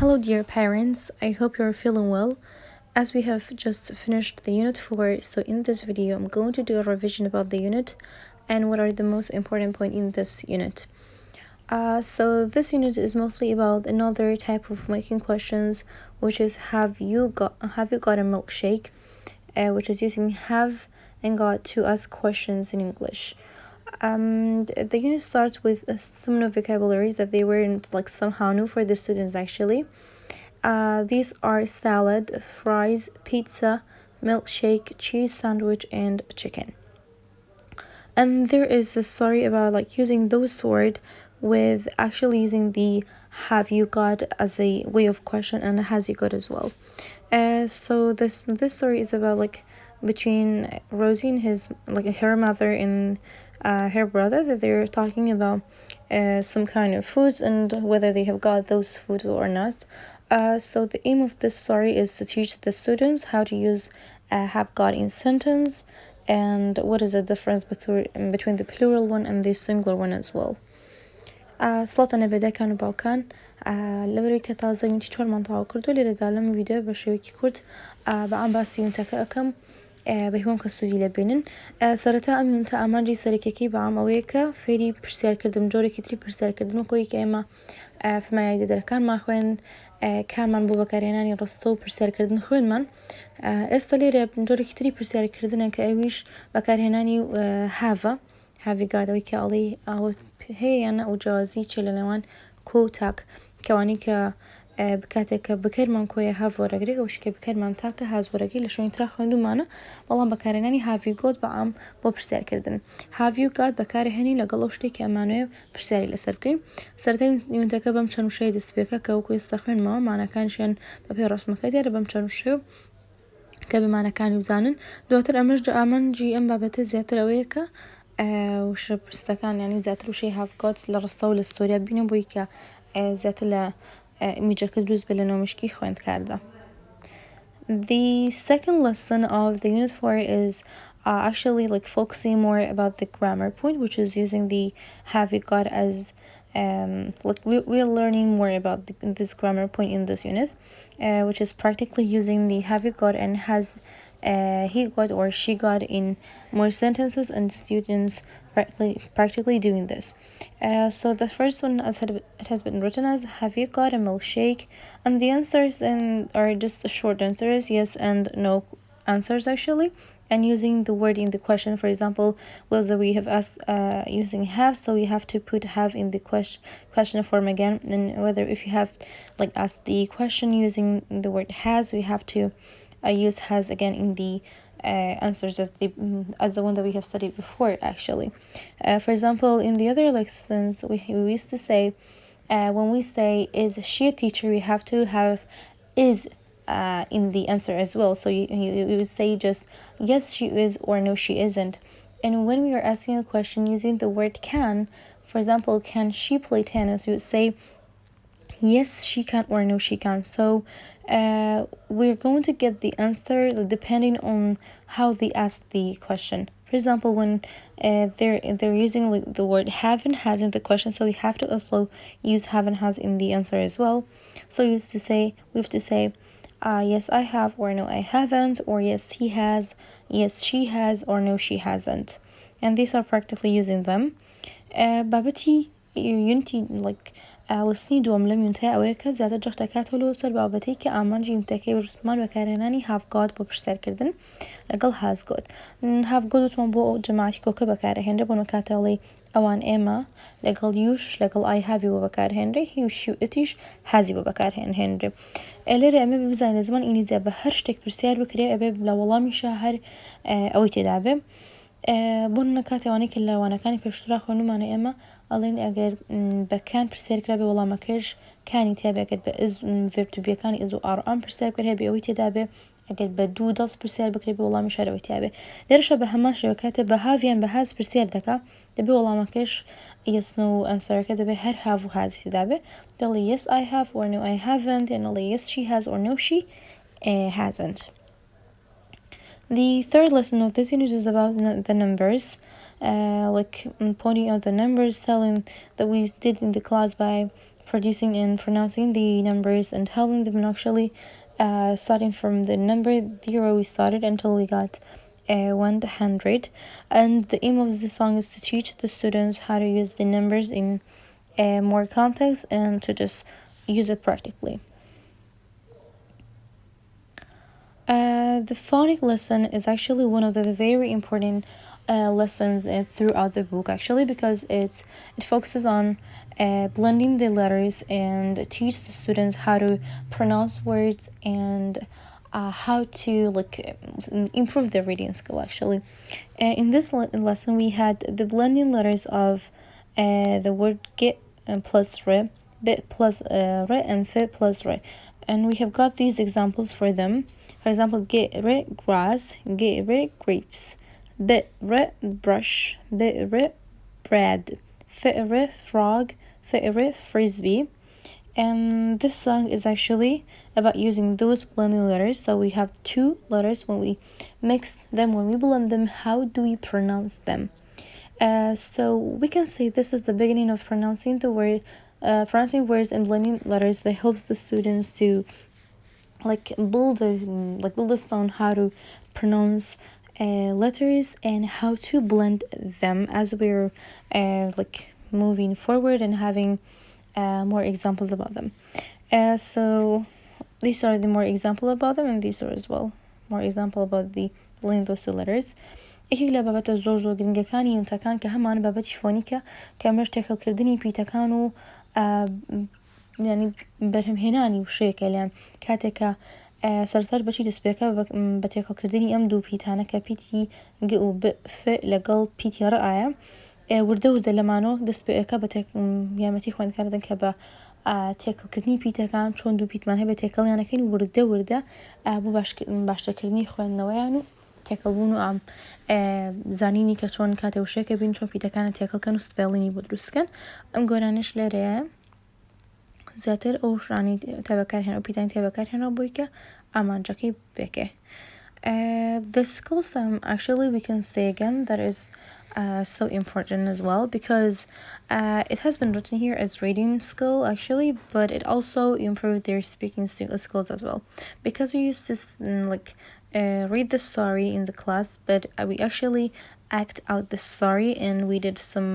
Hello dear parents, I hope you're feeling well. As we have just finished the Unit 4, so in this video I'm going to do a revision about the unit and what are the most important points in this unit. So this unit is mostly about another type of making questions, which is have you got a milkshake, which is using have and got to ask questions in English. The unit starts with some new vocabularies that they weren't somehow new for the students actually. These are salad, fries, pizza, milkshake, cheese sandwich, and chicken. And there is a story about using those words with actually using the have you got as a way of question and has you got as well. So this story is about between Rosie and her mother and her brother, that they're talking about some kind of foods and whether they have got those foods or not. So the aim of this story is to teach the students how to use have got in sentence and what is the difference between the plural one and the singular one as well. سڵاتە نەبێدەکان و باوکان لەبەرەوەی کە تازە یونتی 4مان تەواو کردو لێرەدا لەم ڤیدیۆ بە شێوەیەکی کورت بەعام باسی یونتەکە ئەەکەم بە هیوام کە سوودی لێ بینن. سەرەتا ئەم یونتە ئامانجی سەرەکیەکەی بەعام ئەوەیە کە فێری پرسیارکردن جۆرێکی تری پرسیارکردن وەکەوەی کە ئێمە فمایای دەرەکانمان خوێن کارمان بۆ بەکارهێنانی ڕستە و پرسیارکردن خوێنمان. ئێستا لێرە جۆرێکی تری پرسیارکردنە کە ئەویش بەکارهێنانی هاڤە هاوی گادەوەی کە ئەڵێ ئاوت هەیە یانە ئەو جیازی چێ لە نێوان کۆ و تاک کەوانی کە بکاتێک کە بکەرمان کۆیە هاو وەرەگرێت ئەو شکێ بکەرمان تاکە هاز وەرەگری لە شوێنی ترا خوێندومانە بەڵام بەکارهێنانی هاوی گۆت بەعام بۆ پرسیارکردن. هاوی گات بەکارهێنی لەگەڵ ئەو شتێکی ئەمانوێ پرسیاری لەسەر بکەین. سەرەتای یونتەکە بەم چەند وشەی دەستپێکە کە وەکو ئێستا خوێنمەوە ماناکانیشیان بەپێی ڕەسمەکە دیارە بەم چەند وشەیە کە بمانەکانی بزانن. دواتر ئەمەش ئامانجی ئەم بابەتە زیاتر ئەوەیە کە وشە پرسەکان ینی زیاتر وشەی هاوگات لە ڕستە و لە ستۆریا بینە بۆی کە زیاتر لە میجەکە دروست بێ لە نۆمشکی خوێندکاردا. The second lesson of the Unit 4 is actually focusing more about the grammar point, which is using the have you got as we're learning more about this grammar point in this unit, which is practically using the have you got and has he got or she got in more sentences, and students practically doing this. So the first one, as it has been written as have you got a milkshake, and the answers then are just short answers, yes and no answers actually, and using the word in the question. For example, whether we have asked using have, so we have to put have in the question form again, and whether if you have asked the question using the word has, we have to use has again in the answers as the one that we have studied before actually. For example, in the other lessons we used to say when we say is she a teacher, we have to have is in the answer as well. So you would say just yes she is or no she isn't. And when we are asking a question using the word can, for example, can she play tennis, you would say yes she can or no she can. So we're going to get the answer depending on how they ask the question. For example, when they're using the word have and has in the question, so we have to also use have and has in the answer as well. So we have to say yes I have or no I haven't, or yes he has, yes she has, or no she hasn't. And these are practically using them. بابەتی یونتی لسنی دووەم لەم یونتە ئەوەیە کە زیاتر جەخت دەکاتەوە سەر بابەتەی کە ئامانجی یونتەکەی ڕستمان بەکارهێنانی have got بۆ پرسیارکردن لەگەڵ has got. have got وتمان بۆ ئەو جەماعەتی کۆکە بەکارهێنرێ بۆ کاتەڵێ ئەوان ئێمە لەگەڵ یوش لەگەڵ I have بۆ بەکارهێنرێ هی و شی و ئتیش هازی بۆ بەکارهێنرێ. لێرە ئەمە بزانین لە زمان ئینگلیزیە بە هەر شتێک پرسیار بکرێ ئەبێ لە وەڵامیشە هەر ئەوەی تێدا بێ. بۆ کاتێوانەی کە لەوانەکانی پێشترا خوێنمانە ئێمە ئەڵێن ئەگەر بەکان پرسیارکرا بێ وەڵامەکەش کانی تیا بێ، ئەگەر بە verb to be-ەکانی ئز و ئام پرسیار بکرێ هەبێ ئەوەی تێدا بێ، ئەگەر بە دوو دەست پرسیار بکرێ بێ وەڵامی شارەوەی تیا بێ. لێرەشە بە هەمان شێوە کاتێ بە هاڤیان بە هاز پرسیار دەکا دەبێ وەڵامەکەش yes no ئەنسەرەکە دەبێ هەر have و هازی تێدا بێ. دەڵێ yes I have or no I haven't، یان دەڵێ yes she has or no she hasn't. The third lesson of this unit is about the numbers, pointing out the numbers, telling that we did in the class by producing and pronouncing the numbers and helping them actually starting from the number 0 we started until we got 100. And the aim of the song is to teach the students how to use the numbers in more context and to just use it practically. The phonic lesson is actually one of the very important lessons throughout the book, actually, because it focuses on blending the letters and teach the students how to pronounce words and how to improve their reading skill, actually. In this lesson we had the blending letters of the word get plus re, bit plus re, and fit plus re, and we have got these examples for them. For example, get re grass, get re grapes, bit re brush, bit re bread, fit re frog, fit re frisbee. And this song is actually about using those blending letters. So we have two letters. When we mix them, when we blend them, how do we pronounce them? So we can say this is the beginning of pronouncing the word, pronouncing words and blending letters that helps the students to build a on how to pronounce letters and how to blend them as we're moving forward and having more examples about them. So these are the more example about them, and these are as well more example about the blending those two letters. یەکێک لە بابەتە زۆر گرنگەکانی یونتەکان کە هەمان بابەتی فۆنیکە کە ئەمەش تێکەڵکردنی پیتەکان و ینی بەرهەمهێنانی وشەیەکە لەیان کاتێکە سەرتاش بەچی دەستپێکە بە تێکەڵکردنی ئەم دوو پیتانە کە پیتی گ و ب ف لەگەڵ پیتی ڕ ئایە وردە لەمانەوە دەستپێکە بە یارمەتی خوێندکار دەدەن کە بە تێکەڵکردنی پیتەکان چۆن دوو پیتمان هەیە بە تێکەڵیانەکەین وردە بۆ باشترکردنی خوێندنەوەیان و تێکەڵبوون و ئام زانینی کە چۆن کاتێ وشەیەکە بین چۆن پیتەکانە تێکەڵکەن و سپێڵینی بۆ دروستکەن. ئەم گۆرانش لێرەیە زیاتر ئەو شانی تێبەکارهێنا و پیتانی تێبەکارهێنا بۆی کە ئامانجەکەی بێکێ. The skills actually we can say again that is so important as well, because it has been written here as reading skill actually, but it also improved their speaking skills as well, because we used to read the story in the class, but we actually act out the story, and we did some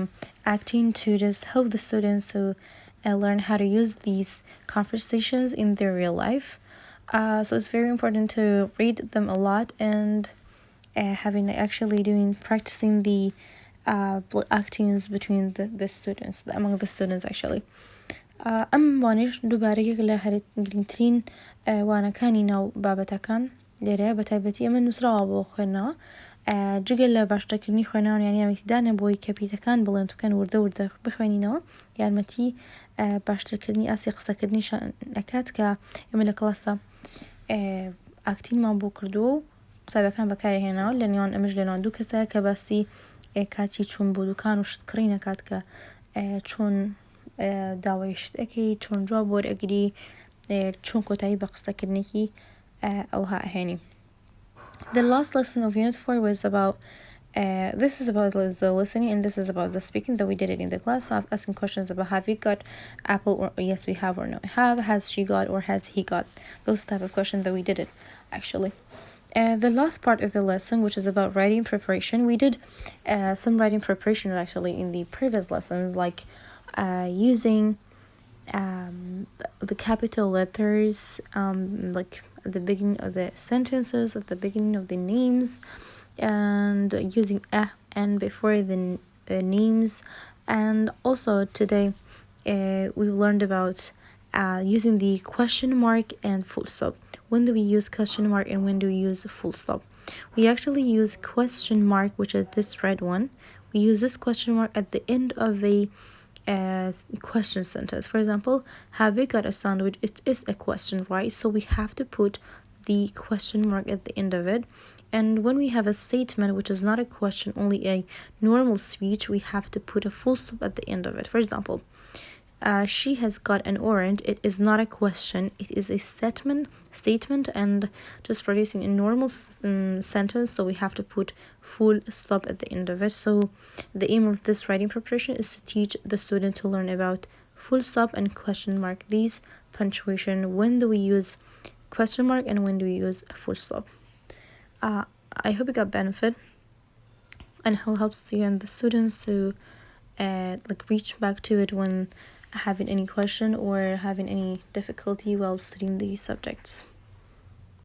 acting to just help the students to learn how to use these conversations in their real life. So it's very important to read them a lot and practicing the actings between the students, among the students actually. ئەم وانش دووبارەیەک لە گرنگترین وانەکانی ناو بابەتەکان لێرەیە بە تایبەتی ئەمە نووسراوە بۆ خوێندنەوە جگەل لە باشترکردنی خوێنەوە یانی یارمەتیدانە بۆی کە پیتەکان بڵێن بکەن وردە بخوێنینەوە یارمەتی باشترکردنی ئاسی قسەکردنیشان ئەکات کە ئێمە لە کڵاسە ئاکتینمان بۆ کردووە و قسابەکان بەکارهێناوە لە نێوان ئەمەش لە نێوان دوو کەسە کە باسی کاتی چوون بۆ دوکان و شتکڕی نەکات کە چۆن داوای شتەکەی چۆن جواب وەرئەگری چۆن کۆتایی بە قسەکردنێکی ئەوها ئەهێنی. The last lesson of Unit 4 was about this is about the listening, and this is about the speaking that we did it in the class. So I'm asking questions about have you got apple, or yes we have, or no have, has she got, or has he got, those type of questions that we did it actually. The last part of the lesson, which is about writing preparation, we did some writing preparation actually in the previous lessons, like using the capital letters like at the beginning of the sentences, at the beginning of the names, and using and before the names. And also today we learned about using the question mark and full stop. When do we use question mark and when do we use full stop? We actually use question mark, which is this red one. We use this question mark at the end of a question sentence. For example, have you got a sandwich? It is a question, right? So we have to put the question mark at the end of it. And when we have a statement which is not a question, only a normal speech, we have to put a full stop at the end of it. For example, she has got an orange. It is not a question, it is a statement and just producing a normal sentence, so we have to put full stop at the end of it. So the aim of this writing preparation is to teach the student to learn about full stop and question mark. These punctuation, when do we use question mark and when do we use full stop? I hope you got benefit and it helps you and the students to like reach back to it when having any question or having any difficulty while studying these subjects.